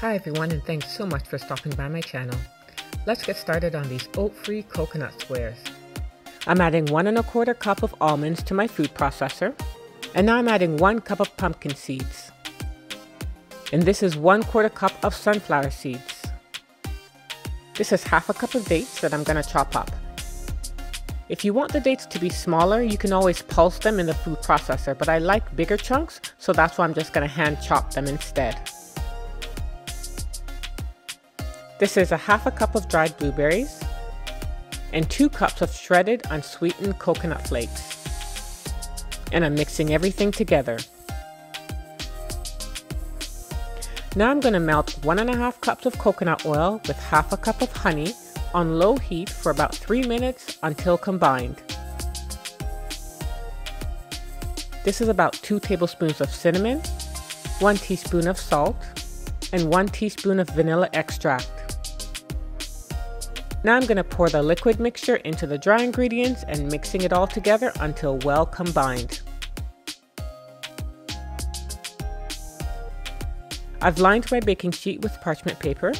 Hi everyone, and thanks so much for stopping by my channel. Let's get started on these oat-free coconut squares. I'm adding 1 1/4 cup of almonds to my food processor, and now I'm adding 1 cup of pumpkin seeds. And this is 1/4 cup of sunflower seeds. This is half a cup of dates that I'm going to chop up. If you want the dates to be smaller, you can always pulse them in the food processor, but I like bigger chunks, so that's why I'm just going to hand chop them instead. This is a half a cup of dried blueberries and 2 cups of shredded unsweetened coconut flakes. And I'm mixing everything together. Now I'm going to melt 1 1/2 cups of coconut oil with half a cup of honey on low heat for about 3 minutes until combined. This is about 2 tablespoons of cinnamon, 1 teaspoon of salt, and 1 teaspoon of vanilla extract. Now I'm going to pour the liquid mixture into the dry ingredients and mixing it all together until well combined. I've lined my baking sheet with parchment paper,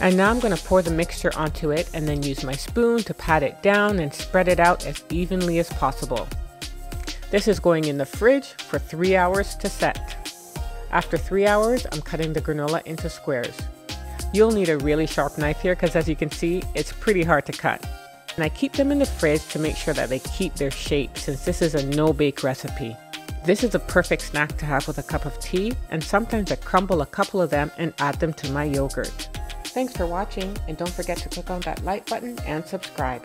and now I'm going to pour the mixture onto it and then use my spoon to pat it down and spread it out as evenly as possible. This is going in the fridge for 3 hours to set. After 3 hours, I'm cutting the granola into squares. You'll need a really sharp knife here because, as you can see, it's pretty hard to cut. And I keep them in the fridge to make sure that they keep their shape, since this is a no-bake recipe. This is a perfect snack to have with a cup of tea, and sometimes I crumble a couple of them and add them to my yogurt. Thanks for watching, and don't forget to click on that like button and subscribe.